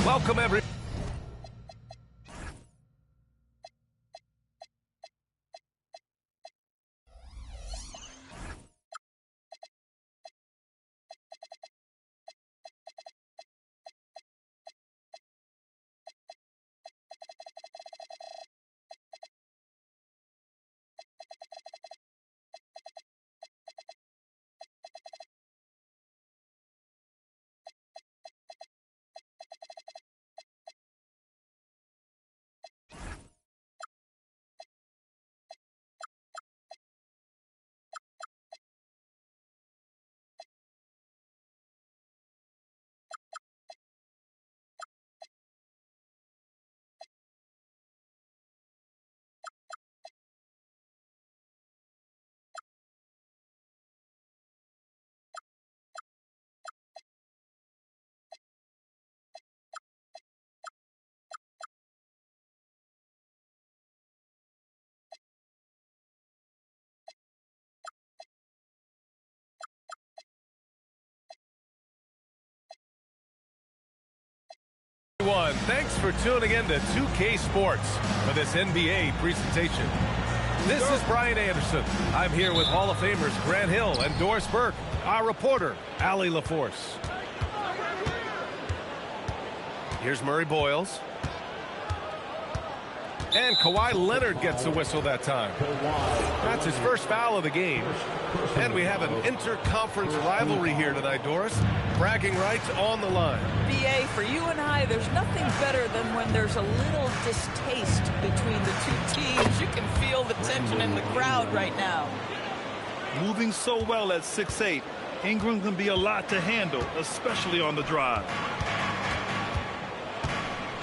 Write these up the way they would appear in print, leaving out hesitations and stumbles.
Welcome, everyone. Thanks for tuning in to 2K Sports for this NBA presentation. This is Brian Anderson. I'm here with Hall of Famers Grant Hill and Doris Burke, our reporter, Allie LaForce. Here's Murray Boyles. And Kawhi Leonard gets a whistle that time. That's his first foul of the game. And we have an interconference rivalry here tonight, Doris. Bragging rights on the line. BA, for you and I, there's nothing better than when there's a little distaste between the two teams. You can feel the tension in the crowd right now. Moving so well at 6'8", Ingram can be a lot to handle, especially on the drive.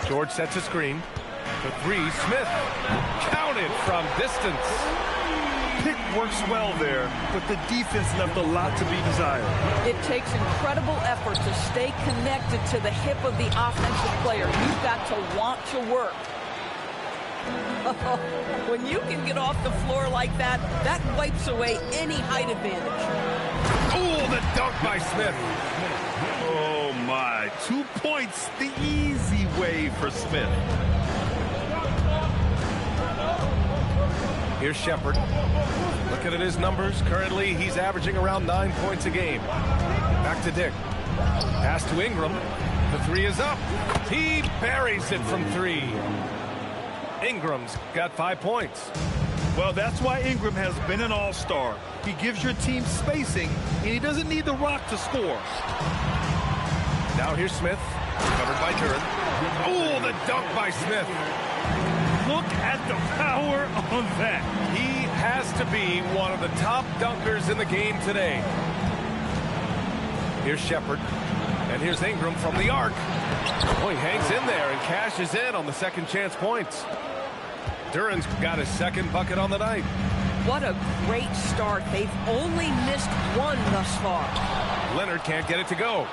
George sets a screen. The three, Smith, counted from distance. Pick works well there, but the defense left a lot to be desired. It takes incredible effort to stay connected to the hip of the offensive player. You've got to want to work. When you can get off the floor like that, that wipes away any height advantage. Oh, the dunk by Smith. Oh, my. 2 points the easy way for Smith. Here's Shepard. Looking at his numbers, currently he's averaging around 9 points a game. Back to Dick. Pass to Ingram. The three is up. He buries it from three. Ingram's got 5 points. Well, that's why Ingram has been an all-star. He gives your team spacing, and he doesn't need the rock to score. Now here's Smith. Covered by Duran. Oh, the dunk by Smith. Look at the power on that. He has to be one of the top dunkers in the game today. Here's Shepard. And here's Ingram from the arc. Oh, he hangs in there and cashes in on the second chance points. Duran's got his second bucket on the night. What a great start. They've only missed one thus far. Leonard can't get it to go.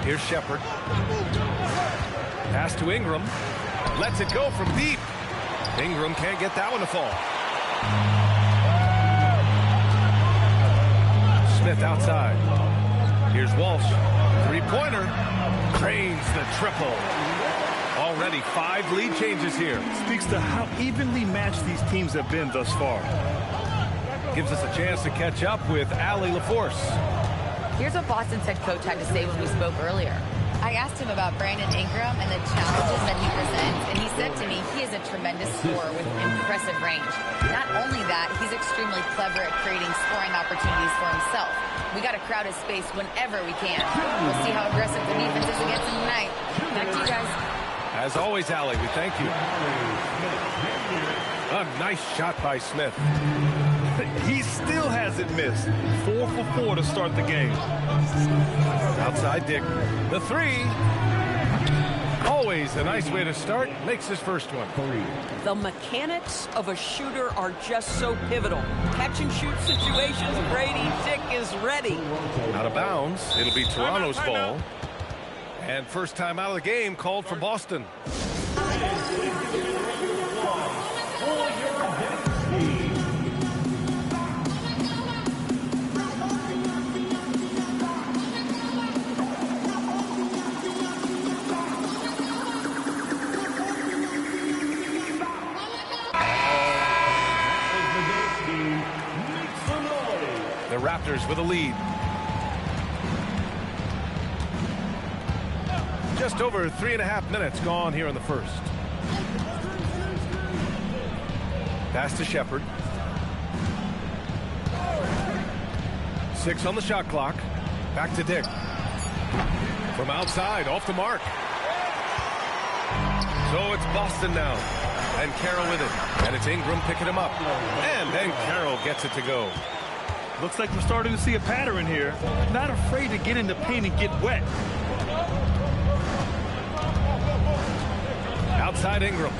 Here's Shepard. Pass to Ingram. Lets it go from deep. Ingram can't get that one to fall. Smith outside. Here's Walsh. Three-pointer. Drains the triple. Already 5 lead changes here. Speaks to how evenly matched these teams have been thus far. Gives us a chance to catch up with Allie LaForce. Here's what Boston's head coach had to say when we spoke earlier. I asked him about Brandon Ingram and the challenges that he presents, and he said to me he is a tremendous scorer with impressive range. Not only that, he's extremely clever at creating scoring opportunities for himself. We got to crowd his space whenever we can. We'll see how aggressive the defense is against him tonight. Back to you guys. As always, Allie, we thank you. A nice shot by Smith. He still hasn't missed. 4 for 4 to start the game. Outside Dick. The three. Always a nice way to start. Makes his first one. The mechanics of a shooter are just so pivotal. Catch and shoot situations, Brady Dick is ready. Out of bounds. It'll be Toronto's ball. And first time out of the game called for Boston. Raptors with a lead. Just over 3.5 minutes gone here in the first. Pass to Shepherd. 6 on the shot clock. Back to Dick. From outside, off the mark. So it's Boston now. And Carroll with it. And it's Ingram picking him up. And then Carroll gets it to go. Looks like we're starting to see a pattern here. Not afraid to get in the paint and get wet. Outside Ingram.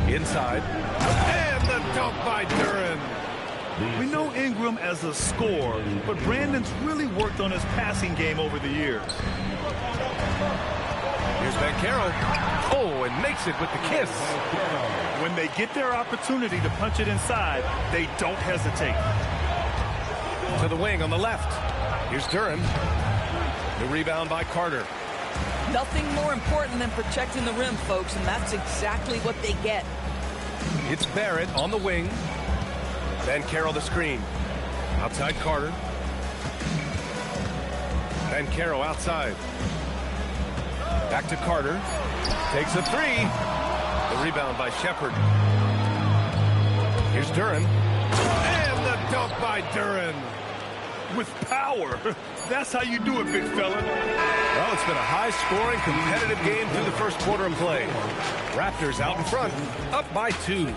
Inside. And the dunk by Duren. We know Ingram as a scorer, but Brandon's really worked on his passing game over the years. Here's Carroll. Oh, and makes it with the kiss. When they get their opportunity to punch it inside, they don't hesitate. To the wing on the left. Here's Duren. The rebound by Carter. Nothing more important than protecting the rim, folks, and that's exactly what they get. It's Barrett on the wing. Then Carroll the screen. Outside Carter. Then Carroll outside. Back to Carter. Takes a three. The rebound by Shepherd. Here's Duren. And the dunk by Duren. With power. That's how you do it, big fella. Well, it's been a high-scoring, competitive game through the first quarter of play. Raptors out in front, up by 2.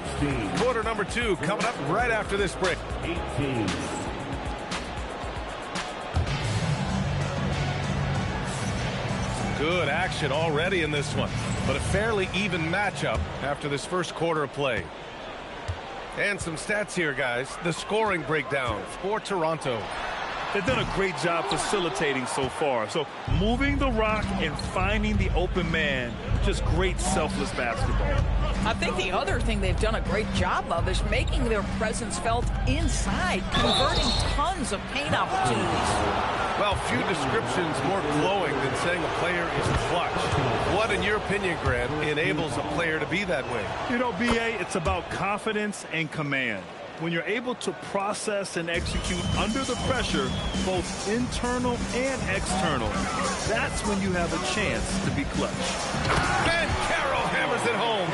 Quarter number 2 coming up right after this break. 18. Good action already in this one, but a fairly even matchup after this first quarter of play. And some stats here, guys. The scoring breakdown for Toronto. They've done a great job facilitating so far. So moving the rock and finding the open man, just great selfless basketball. I think the other thing they've done a great job of is making their presence felt inside, converting tons of paint opportunities. Well, few descriptions more glowing than saying a player is clutch. What, in your opinion, Grant, enables a player to be that way? You know, B.A., it's about confidence and command. When you're able to process and execute under the pressure, both internal and external, that's when you have a chance to be clutch. Carroll hammers it home.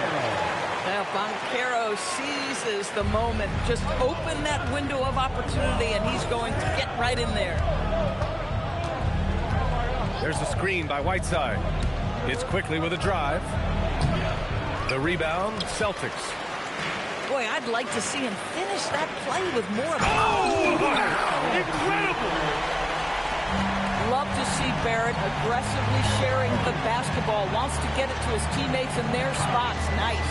Now, Banchero seizes the moment. Just open that window of opportunity, and he's going to get right in there. There's the screen by Whiteside. It's quickly with a drive. The rebound, Celtics. Boy, I'd like to see him finish that play with more of it. Oh, incredible! Love to see Barrett aggressively sharing the basketball. Wants to get it to his teammates in their spots. Nice.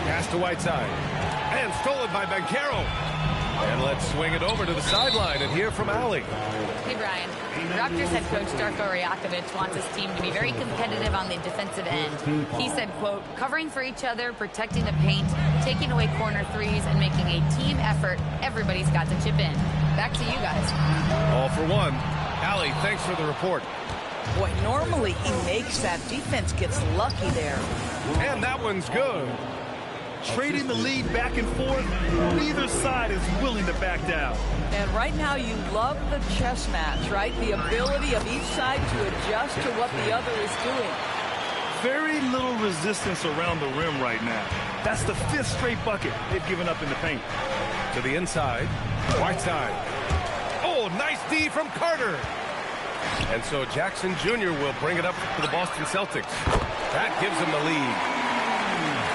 Pass to Whiteside. And stolen by Banchero. And let's swing it over to the sideline and hear from Allie. Hey, Brian. Raptors head coach Darko Rajakovic wants his team to be very competitive on the defensive end. He said, quote, covering for each other, protecting the paint, taking away corner threes, and making a team effort. Everybody's got to chip in. Back to you guys. All for one. Allie, thanks for the report. Boy, normally he makes that. Defense gets lucky there. And that one's good. Trading the lead back and forth, neither side is willing to back down. And right now you love the chess match, right? The ability of each side to adjust to what the other is doing. Very little resistance around the rim right now. That's the 5th straight bucket they've given up in the paint. To the inside, Whiteside. Oh, nice D from Carter. And so Jackson Jr. will bring it up for the Boston Celtics. That gives him the lead.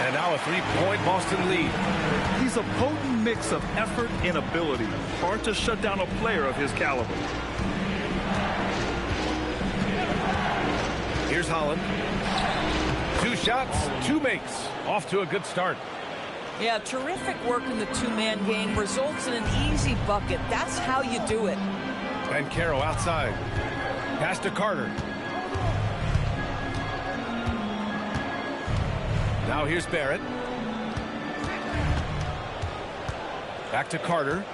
And now a 3-point Boston lead. He's a potent mix of effort and ability. Hard to shut down a player of his caliber. Here's Holland. 2 shots, 2 makes. Off to a good start. Yeah, terrific work in the two-man game. Results in an easy bucket. That's how you do it. And Carroll outside. Pass to Carter. Now here's Barrett. Back to Carter.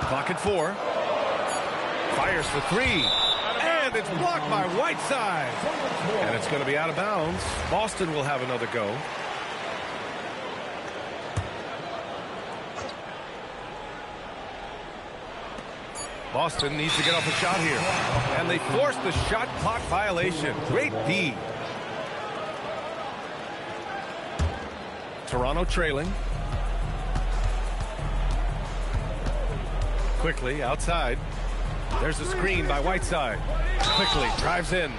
Clock at 4. Fires for 3. And it's blocked by Whiteside. And it's going to be out of bounds. Boston will have another go. Boston needs to get off a shot here. And they force the shot clock violation. Great D. Toronto trailing. Quickly outside. There's a screen by Whiteside. Quickly drives in.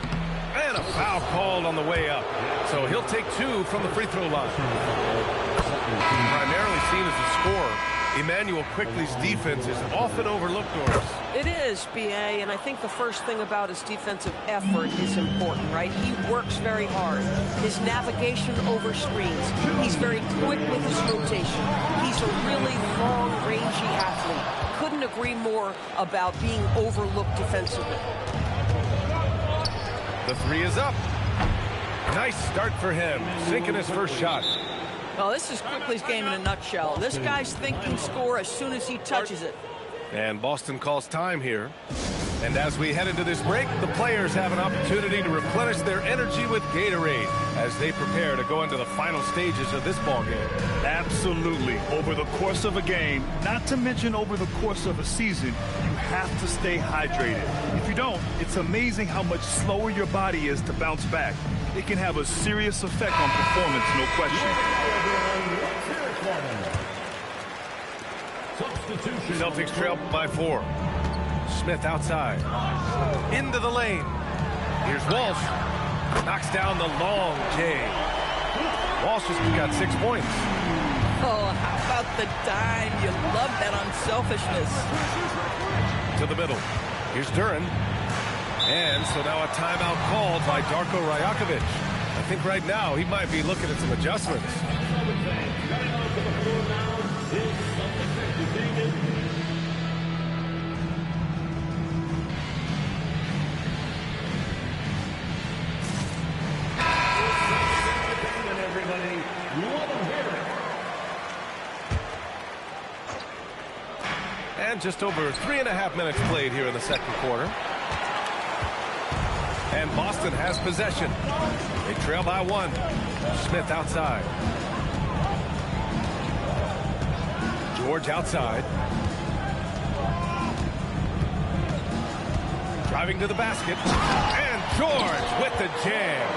And a foul called on the way up. So he'll take 2 from the free throw line. Primarily seen as a scorer, Emmanuel Quickly's defense is often overlooked, Doris. It is, B.A., and I think the first thing about his defensive effort is important, right? He works very hard. His navigation over screens. He's very quick with his rotation. He's a really long, rangy athlete. Couldn't agree more about being overlooked defensively. The 3 is up. Nice start for him, sinking his first shot. Well, this is Quickly's game in a nutshell. This guy's thinking score as soon as he touches it. And Boston calls time here. And as we head into this break, the players have an opportunity to replenish their energy with Gatorade as they prepare to go into the final stages of this ball game. Absolutely. Over the course of a game, not to mention over the course of a season, you have to stay hydrated. If you don't, it's amazing how much slower your body is to bounce back. It can have a serious effect on performance, no question. Celtics trail by 4. Smith outside. Into the lane. Here's Walsh. Knocks down the long J. Walsh has got 6 points. Oh, how about the dime? You love that unselfishness. To the middle. Here's Duren. And so now a timeout called by Darko Rajakovic. I think right now he might be looking at some adjustments. And just over 3.5 minutes played here in the second quarter. And Boston has possession. They trail by 1. Smith outside. George outside. Driving to the basket. And George with the jam.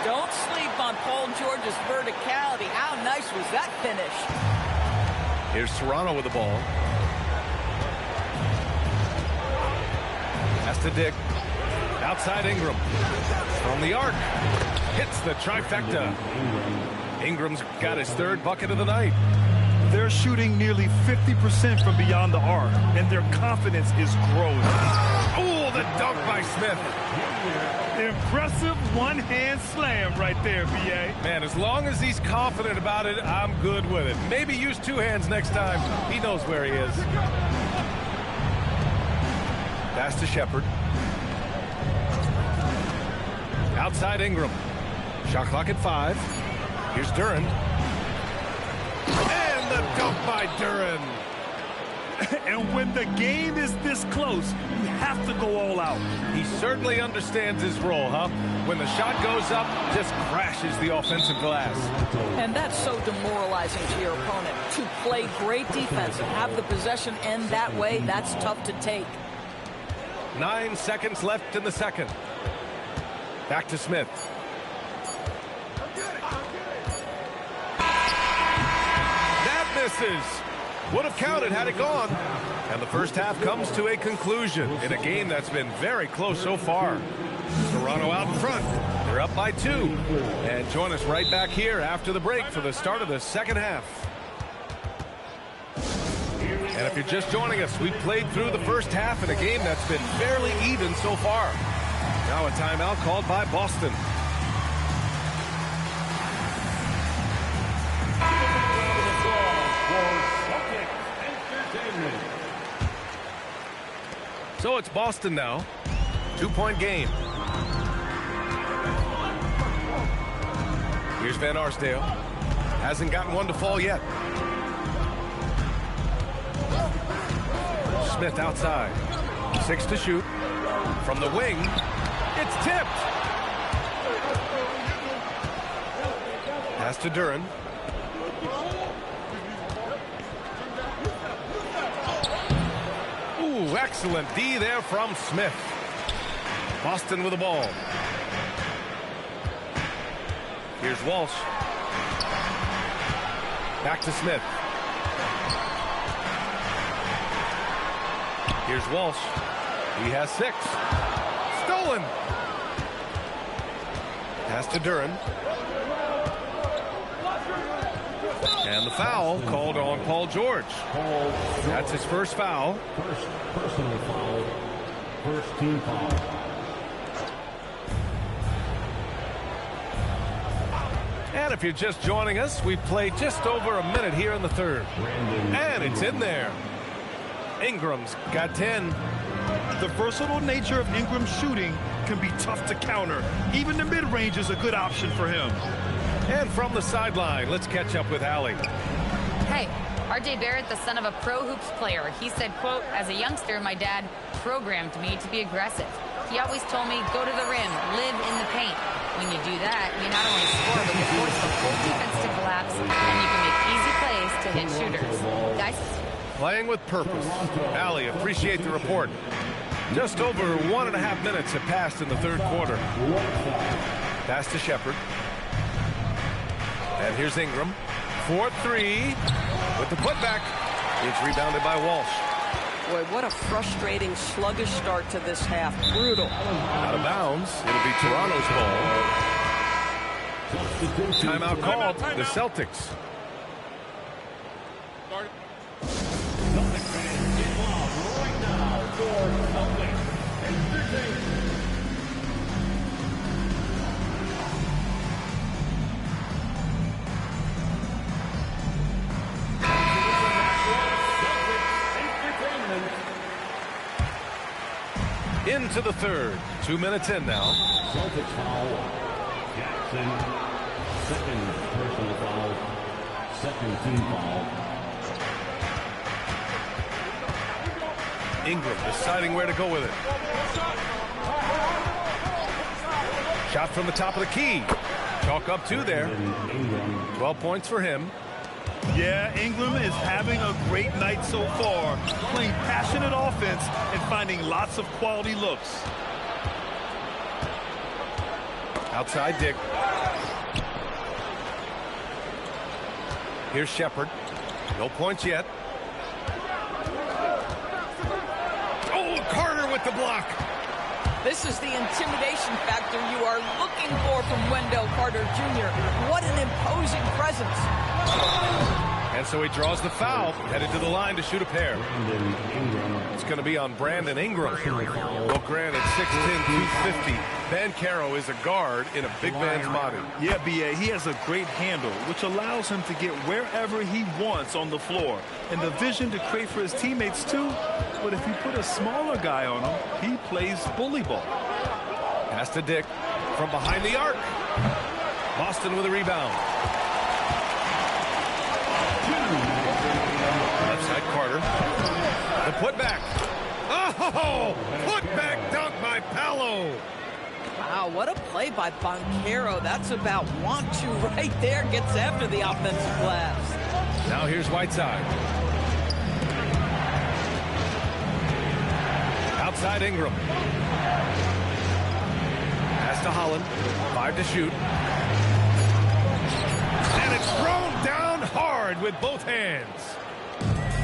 Don't sleep on Paul George's verticality. How nice was that finish? Here's Toronto with the ball. Pass to Dick. Outside Ingram. From the arc. Hits the trifecta. Ingram's got his 3rd bucket of the night. They're shooting nearly 50% from beyond the arc, and their confidence is growing. Oh, the dunk by Smith. Impressive one-hand slam right there, B.A. Man, as long as he's confident about it, I'm good with it. Maybe use 2 hands next time. He knows where he is. Pass to Shepard. Outside Ingram. Shot clock at 5. Here's Duren. And the dunk by Duren. And when the game is this close, you have to go all out. He certainly understands his role, huh? When the shot goes up, just crashes the offensive glass. And that's so demoralizing to your opponent. To play great defense and have the possession end that way, that's tough to take. 9 seconds left in the second. Back to Smith. That misses. Would have counted had it gone. And the first half comes to a conclusion in a game that's been very close so far. Toronto out in front. They're up by 2. And join us right back here after the break for the start of the second half. And if you're just joining us, we played through the first half in a game that's been fairly even so far. Now a timeout called by Boston. So it's Boston now. 2-point game. Here's Van Arsdale. Hasn't gotten one to fall yet. Smith outside. 6 to shoot. From the wing. It's tipped. Pass to Duren. Ooh, excellent D there from Smith. Boston with the ball. Here's Walsh. Back to Smith. Here's Walsh. He has 6. Stolen. Pass to Duran. And the foul called on Paul George. That's his first foul. First personal foul. First team foul. And if you're just joining us, we've played just over a minute here in the third. And it's in there. Ingram's got 10. The versatile nature of Ingram's shooting can be tough to counter. Even the mid-range is a good option for him. And from the sideline, let's catch up with Allie. Hey, R.J. Barrett, the son of a pro hoops player, he said, quote, as a youngster, my dad programmed me to be aggressive. He always told me, go to the rim, live in the paint. When you do that, you not only score, but you force the whole defense to collapse, and you can make easy plays to hit shooters. Guys? Playing with purpose. Allie, appreciate the report. Just over 1.5 minutes have passed in the third quarter. Pass to Shepard. And here's Ingram. 4-3 with the putback. It's rebounded by Walsh. Boy, what a frustrating, sluggish start to this half. Brutal. Out of bounds. It'll be Toronto's ball. Timeout called. The Celtics. Into the third. 2 minutes in now. Celtics foul. Jackson. Second personal foul. Second team foul. Ingram deciding where to go with it. Shot from the top of the key. Chalk up 2 there. 12 points for him. Yeah, Ingram is having a great night so far, playing passionate offense and finding lots of quality looks. Outside Dick. Here's Shepard. No points yet. Oh, Carter with the block. This is the intimidation factor you are looking for from Wendell Carter Jr. What an imposing presence. And so he draws the foul, headed to the line to shoot a pair. It's going to be on Brandon Ingram. Well, granted, 6'10", 250. Banchero is a guard in a big man's body. Yeah, B.A., he has a great handle, which allows him to get wherever he wants on the floor. And the vision to create for his teammates, too. But if you put a smaller guy on him, he plays bully ball. Pass to Dick from behind the arc. Boston with a rebound. Left side Carter. The putback. Oh, putback dunk by Paolo. Wow, what a play by Banchero. That's about want to right there. Gets after the offensive glass. Now here's Whiteside. Outside Ingram. Pass to Holland. 5 to shoot. And it's thrown down hard with both hands.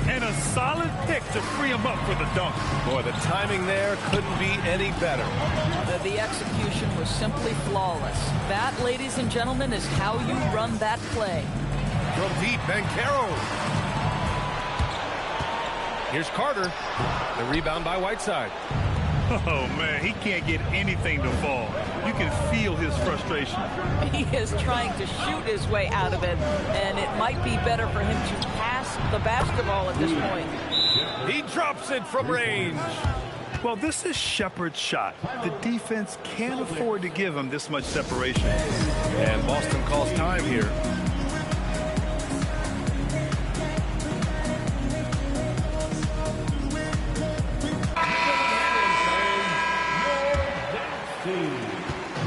And a solid pick to free him up for the dunk. Boy, the timing there couldn't be any better. The execution was simply flawless. That, ladies and gentlemen, is how you run that play. From deep, Banchero. Here's Carter. The rebound by Whiteside. Oh, man, he can't get anything to fall. You can feel his frustration. He is trying to shoot his way out of it, and it might be better for him to pass the basketball at this point. He drops it from range. Well, this is Shepard's shot. The defense can't afford to give him this much separation. And Boston calls time here.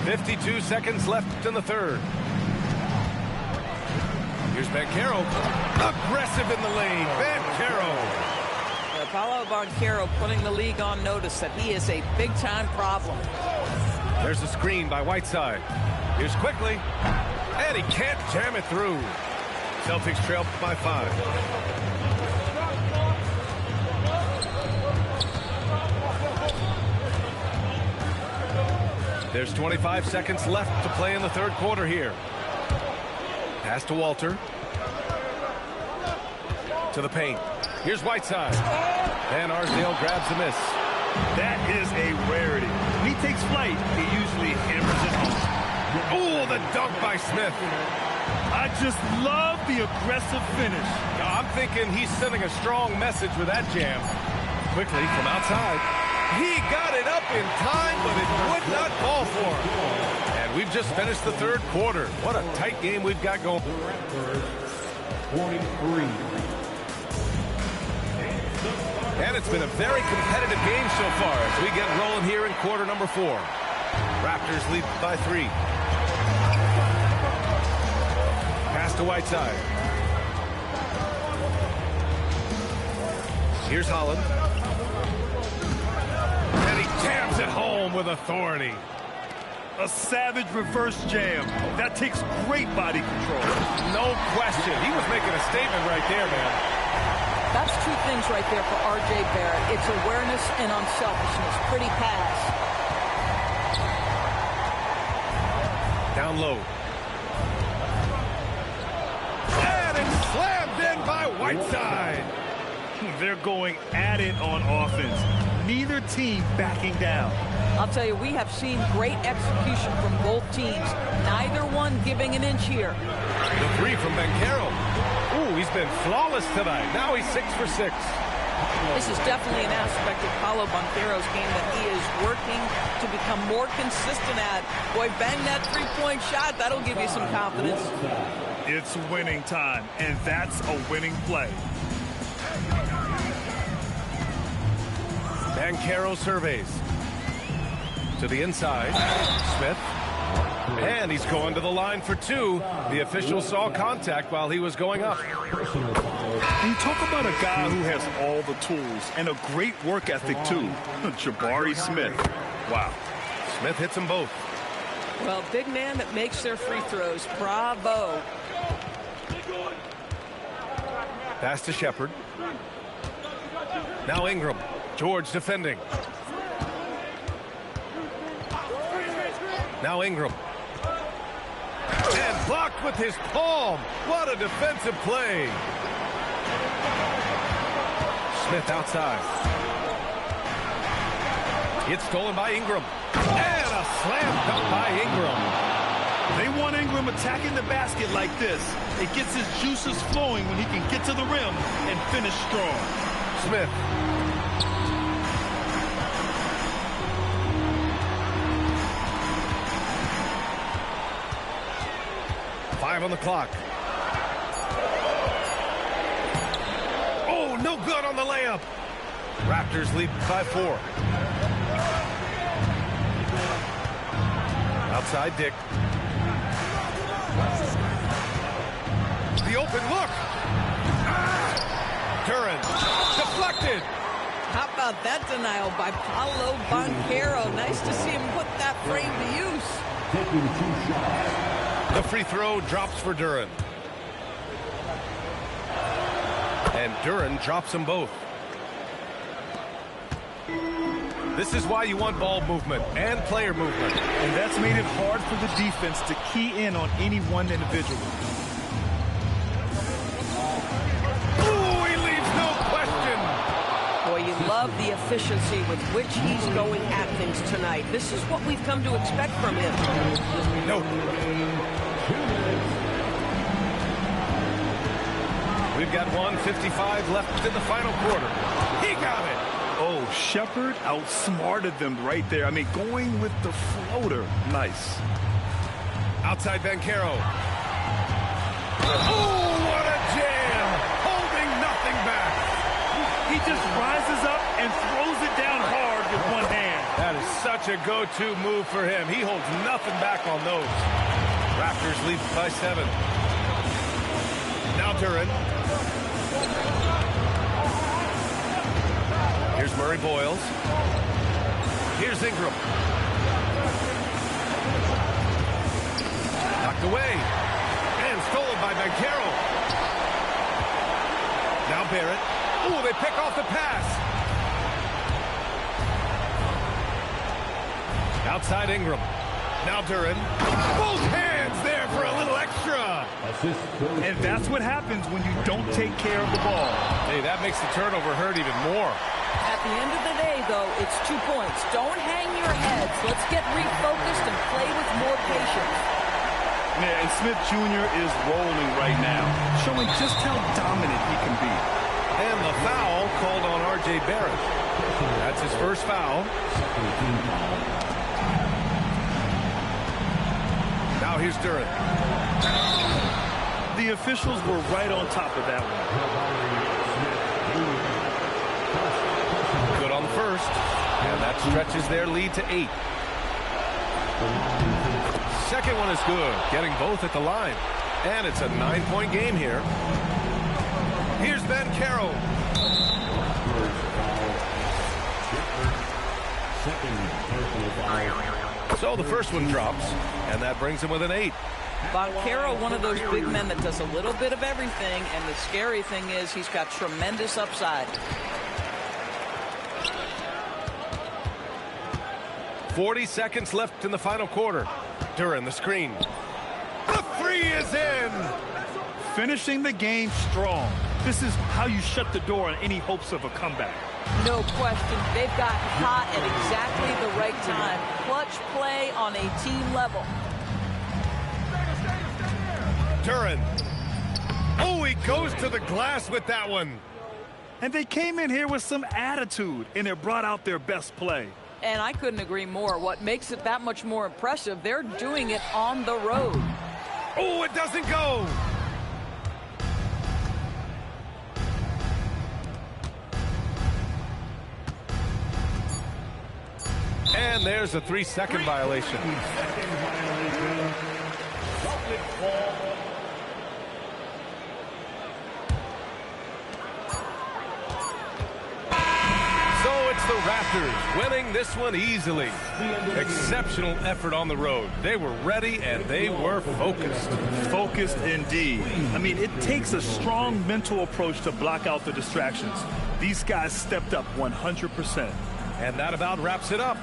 .52 seconds left in the third. Here's Banchero. Aggressive in the lane. Banchero. Paolo Banchero putting the league on notice that he is a big-time problem. There's a screen by Whiteside. Here's quickly. And he can't jam it through. Celtics trail by 5. There's 25 seconds left to play in the third quarter here. Pass to Walter. To the paint. Here's Whiteside. And Arsdale grabs a miss. That is a rarity. When he takes flight, he usually hammers it home. Oh, the dunk by Smith. I just love the aggressive finish. I'm thinking he's sending a strong message with that jam. Quickly from outside. He got it up in time, but it would not fall for him. And we've just finished the third quarter. What a tight game we've got going. 23. And it's been a very competitive game so far as we get rolling here in quarter number 4. Raptors lead by 3. Pass to Whiteside. Here's Holland. And he jams it home with authority. A savage reverse jam. That takes great body control. No question. He was making a statement right there, man. That's two things right there for R.J. Barrett. It's awareness and unselfishness. Pretty pass. Down low. And it's slammed in by Whiteside. They're going at it on offense. Neither team backing down. I'll tell you, we have seen great execution from both teams. Neither one giving an inch here. The 3 from Banchero. Ooh, he's been flawless tonight. Now he's 6 for 6. This is definitely an aspect of Paolo Banchero's game that he is working to become more consistent at. Boy, bang that three-point shot. That'll give you some confidence. It's winning time, and that's a winning play. Banchero surveys. To the inside. Smith. And he's going to the line for 2. The official saw contact while he was going up. You talk about a guy who has all the tools and a great work ethic, too. Jabari Smith. Wow. Smith hits them both. Well, big man that makes their free throws. Bravo. Pass to Shepherd. Now Ingram. George defending. Now Ingram. And blocked with his palm. What a defensive play. Smith outside. It's stolen by Ingram. And a slam dunk by Ingram. They want Ingram attacking the basket like this. It gets his juices flowing when he can get to the rim and finish strong. Smith. Five on the clock. Oh, no good on the layup. Raptors lead by 4. Outside Dick. The open look. Duran deflected. How about that denial by Paolo Banchero? Nice to see him put that frame to use. Taking 2 shots. The free throw drops for Duran. And Duran drops them both. This is why you want ball movement and player movement. And that's made it hard for the defense to key in on any one individual. Ooh, he leaves no question. Boy, you love the efficiency with which he's going at things tonight. This is what we've come to expect from him. No. We've got 1:55 left in the final quarter. He got it. Oh, Shepherd outsmarted them right there. I mean, going with the floater. Nice. Outside Banchero. Oh, what a jam. Holding nothing back. He just rises up and throws it down hard with one hand. That is such a go-to move for him. He holds nothing back on those. Raptors lead by 7. Now Duran. Here's Murray Boyles. Here's Ingram. Knocked away. And stolen by Banchero. Now Barrett. Ooh, they pick off the pass. Outside Ingram. Now Duren. Both hands there for a little extra. And that's what happens when you don't take care of the ball. Hey, that makes the turnover hurt even more. At the end of the day, though, it's 2 points. Don't hang your heads. Let's get refocused and play with more patience. Yeah, and Smith Jr. is rolling right now, showing just how dominant he can be. And the foul called on R.J. Barrett. That's his first foul. Now here's Duren. The officials were right on top of that one. Good on the first. And that stretches their lead to 8. Second one is good, getting both at the line. And it's a 9-point game here. Here's Banchero. So the first one drops, and that brings him with an 8. Banchero, one of those big men that does a little bit of everything, and the scary thing is he's got tremendous upside. 40 seconds left in the final quarter. Duren, the screen. The three is in! Finishing the game strong. This is how you shut the door on any hopes of a comeback. No question. They've gotten hot at exactly the right time. Clutch play on a team level. Duren. Oh, he goes to the glass with that one. And they came in here with some attitude, and it brought out their best play. And I couldn't agree more. What makes it that much more impressive, they're doing it on the road. Oh, it doesn't go. And there's a 3-second violation. The Raptors winning this one easily. Exceptional effort on the road. They were ready and they were focused. Focused indeed. I mean, it takes a strong mental approach to block out the distractions. These guys stepped up 100%. And that about wraps it up.